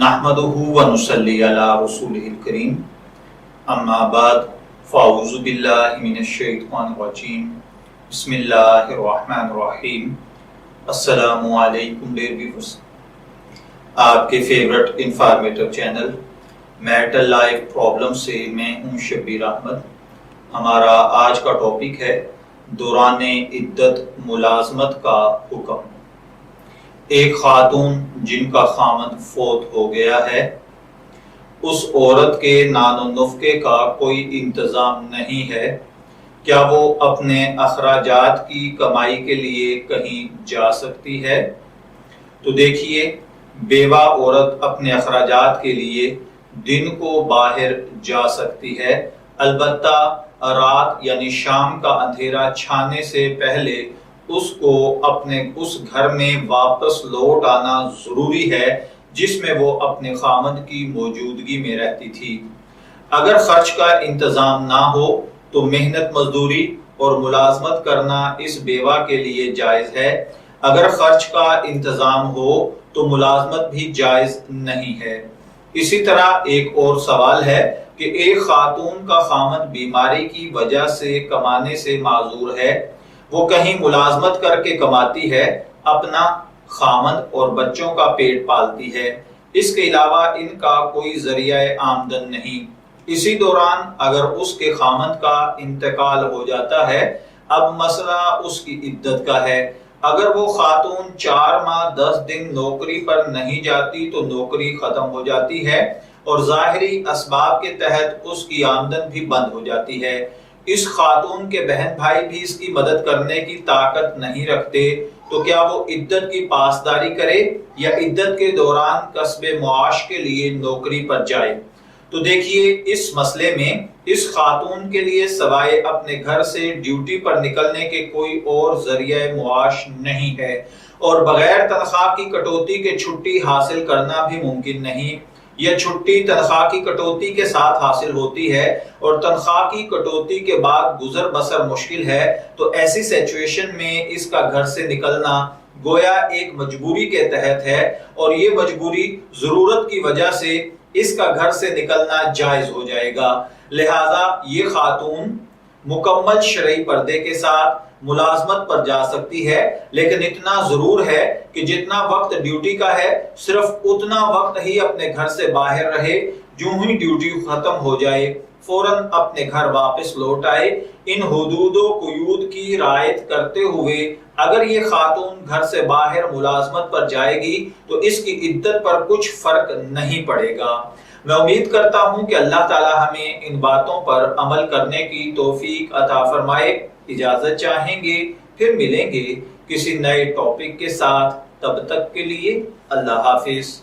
نحمدہ و نصلی علی رسولہ الکریم اما بعد فاعوذ باللہ من الشیطان الرجیم بسم اللہ الرحمن الرحیم السلام علیکم ڈیئر ویورز، آپ کے favourite informative channel marital life problem سے میں ہوں شبیر احمد۔ ہمارا آج کا ٹاپک ہے دوران عدت ملازمت کا حکم۔ ایک خاتون جن کا خامند فوت ہو گیا ہے، اس عورت کے نان و نفقے کا کوئی انتظام نہیں ہے، کیا وہ اپنے اخراجات کی کمائی کے لیے کہیں جا سکتی ہے؟ تو دیکھیے، بیوہ عورت اپنے اخراجات کے لیے دن کو باہر جا سکتی ہے، البتہ رات یعنی شام کا اندھیرا چھانے سے پہلے اس کو اپنے اس گھر میں واپس لوٹ آنا ضروری ہے جس میں وہ اپنے خامند کی موجودگی میں رہتی تھی۔ اگر خرچ کا انتظام نہ ہو تو محنت مزدوری اور ملازمت کرنا اس بیوہ کے لیے جائز ہے، اگر خرچ کا انتظام ہو تو ملازمت بھی جائز نہیں ہے۔ اسی طرح ایک اور سوال ہے کہ ایک خاتون کا خامند بیماری کی وجہ سے کمانے سے معذور ہے، وہ کہیں ملازمت کر کے کماتی ہے، اپنا خامند اور بچوں کا پیٹ پالتی ہے، اس کے علاوہ ان کا کوئی ذریعہ آمدن نہیں۔ اسی دوران اگر اس کے خامند کا انتقال ہو جاتا ہے، اب مسئلہ اس کی عدت کا ہے۔ اگر وہ خاتون 4 ماہ 10 دن نوکری پر نہیں جاتی تو نوکری ختم ہو جاتی ہے اور ظاہری اسباب کے تحت اس کی آمدن بھی بند ہو جاتی ہے۔ اس خاتون کے بہن بھائی بھی اس کی مدد کرنے کی طاقت نہیں رکھتے، تو کیا وہ عدت کی پاسداری کرے یا عدت کے دوران کسب معاش کے لیے نوکری پر جائے؟ تو دیکھیے، اس مسئلے میں اس خاتون کے لیے سوائے اپنے گھر سے ڈیوٹی پر نکلنے کے کوئی اور ذریعہ معاش نہیں ہے، اور بغیر تنخواہ کی کٹوتی کے چھٹی حاصل کرنا بھی ممکن نہیں۔ یہ چھٹی تنخواہ کی کٹوتی کے ساتھ حاصل ہوتی ہے اور تنخواہ کی کٹوتی کے بعد گزر بسر مشکل ہے، تو ایسی سچویشن میں اس کا گھر سے نکلنا گویا ایک مجبوری کے تحت ہے، اور یہ مجبوری ضرورت کی وجہ سے اس کا گھر سے نکلنا جائز ہو جائے گا۔ لہٰذا یہ خاتون مکمل شرعی پردے کے ساتھ ملازمت پر جا سکتی ہے، لیکن اتنا ضرور ہے کہ جتنا وقت ڈیوٹی کا ہے صرف اتنا وقت ہی اپنے گھر سے باہر رہے، جو ہی ڈیوٹی ختم ہو جائے فوراً اپنے گھر واپس لوٹ آئے۔ ان حدود و قیود کی رعایت کرتے ہوئے اگر یہ خاتون گھر سے باہر ملازمت پر جائے گی تو اس کی عدت پر کچھ فرق نہیں پڑے گا۔ میں امید کرتا ہوں کہ اللہ تعالی ہمیں ان باتوں پر عمل کرنے کی توفیق عطا فرمائے۔ اجازت چاہیں گے، پھر ملیں گے کسی نئے ٹاپک کے ساتھ، تب تک کے لیے اللہ حافظ۔